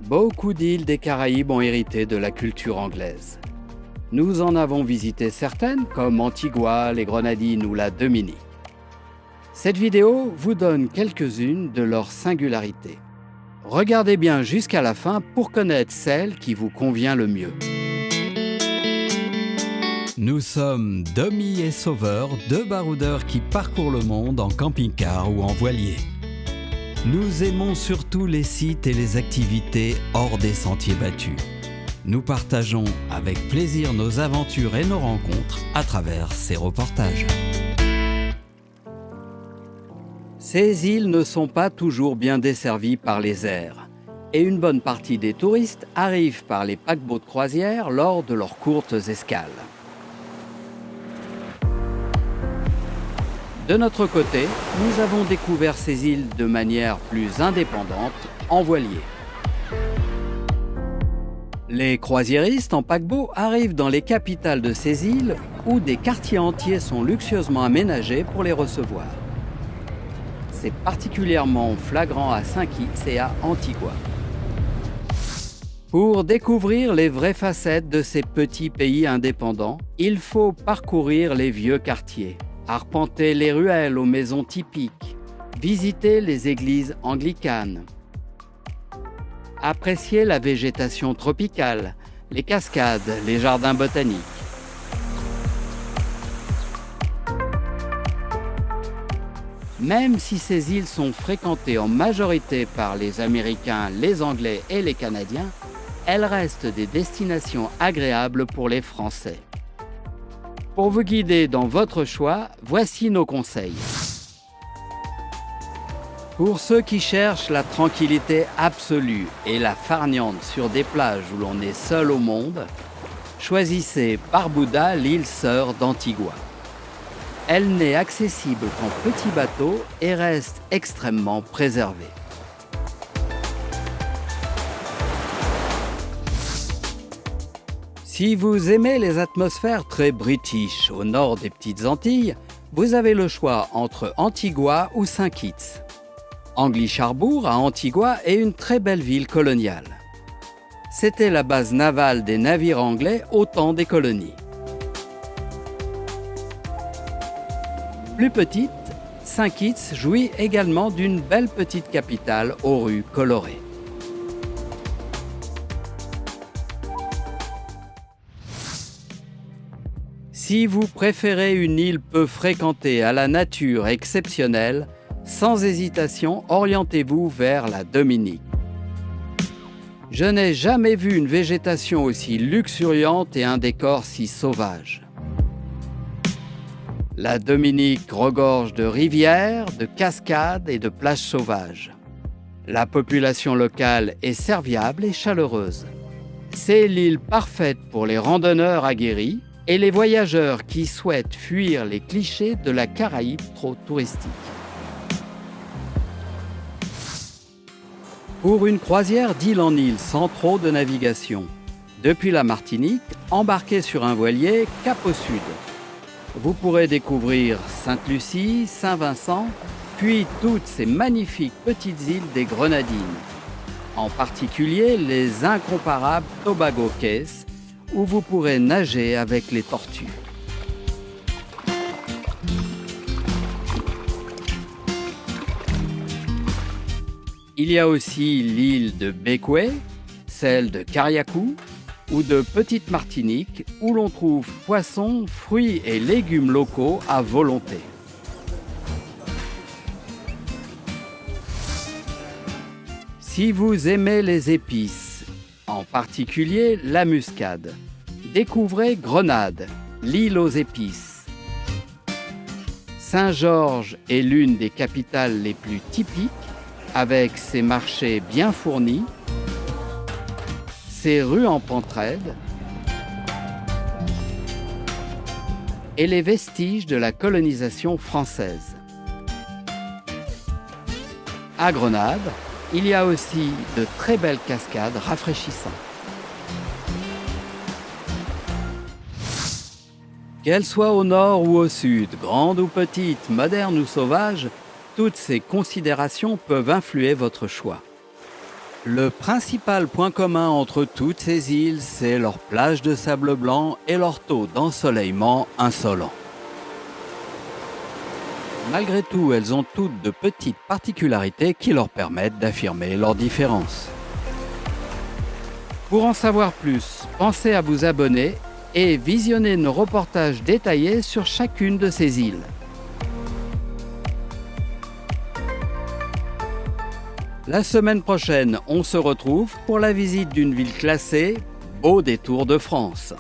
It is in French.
Beaucoup d'îles des Caraïbes ont hérité de la culture anglaise. Nous en avons visité certaines, comme Antigua, les Grenadines ou la Dominique. Cette vidéo vous donne quelques-unes de leurs singularités. Regardez bien jusqu'à la fin pour connaître celle qui vous convient le mieux. Nous sommes Domi et Sauveur, deux baroudeurs qui parcourent le monde en camping-car ou en voilier. Nous aimons surtout les sites et les activités hors des sentiers battus. Nous partageons avec plaisir nos aventures et nos rencontres à travers ces reportages. Ces îles ne sont pas toujours bien desservies par les airs et une bonne partie des touristes arrivent par les paquebots de croisière lors de leurs courtes escales. De notre côté, nous avons découvert ces îles de manière plus indépendante, en voilier. Les croisiéristes en paquebot arrivent dans les capitales de ces îles où des quartiers entiers sont luxueusement aménagés pour les recevoir. C'est particulièrement flagrant à Saint-Kitts et à Antigua. Pour découvrir les vraies facettes de ces petits pays indépendants, il faut parcourir les vieux quartiers, arpenter les ruelles aux maisons typiques, visiter les églises anglicanes, apprécier la végétation tropicale, les cascades, les jardins botaniques. Même si ces îles sont fréquentées en majorité par les Américains, les Anglais et les Canadiens, elles restent des destinations agréables pour les Français. Pour vous guider dans votre choix, voici nos conseils. Pour ceux qui cherchent la tranquillité absolue et la farniente sur des plages où l'on est seul au monde, choisissez Barbuda, l'île sœur d'Antigua. Elle n'est accessible qu'en petit bateau et reste extrêmement préservée. Si vous aimez les atmosphères très british au nord des Petites Antilles, vous avez le choix entre Antigua ou Saint-Kitts. Anglish-Harbour à Antigua est une très belle ville coloniale. C'était la base navale des navires anglais au temps des colonies. Plus petite, Saint-Kitts jouit également d'une belle petite capitale aux rues colorées. Si vous préférez une île peu fréquentée à la nature exceptionnelle, sans hésitation, orientez-vous vers la Dominique. Je n'ai jamais vu une végétation aussi luxuriante et un décor si sauvage. La Dominique regorge de rivières, de cascades et de plages sauvages. La population locale est serviable et chaleureuse. C'est l'île parfaite pour les randonneurs aguerris et les voyageurs qui souhaitent fuir les clichés de la Caraïbe trop touristique. Pour une croisière d'île en île sans trop de navigation, depuis la Martinique, embarquez sur un voilier cap au sud. Vous pourrez découvrir Sainte-Lucie, Saint-Vincent, puis toutes ces magnifiques petites îles des Grenadines, en particulier les incomparables Tobago Cays, où vous pourrez nager avec les tortues. Il y a aussi l'île de Bequia, celle de Carriacou ou de Petite Martinique où l'on trouve poissons, fruits et légumes locaux à volonté. Si vous aimez les épices, en particulier la muscade, découvrez Grenade, l'île aux épices. Saint-Georges est l'une des capitales les plus typiques, avec ses marchés bien fournis, ses rues en pente raide et les vestiges de la colonisation française. À Grenade, il y a aussi de très belles cascades rafraîchissantes. Qu'elles soient au nord ou au sud, grandes ou petites, modernes ou sauvages, toutes ces considérations peuvent influer votre choix. Le principal point commun entre toutes ces îles, c'est leur plage de sable blanc et leur taux d'ensoleillement insolent. Malgré tout, elles ont toutes de petites particularités qui leur permettent d'affirmer leurs différences. Pour en savoir plus, pensez à vous abonner et visionnez nos reportages détaillés sur chacune de ces îles. La semaine prochaine, on se retrouve pour la visite d'une ville classée, Beau Détour de France.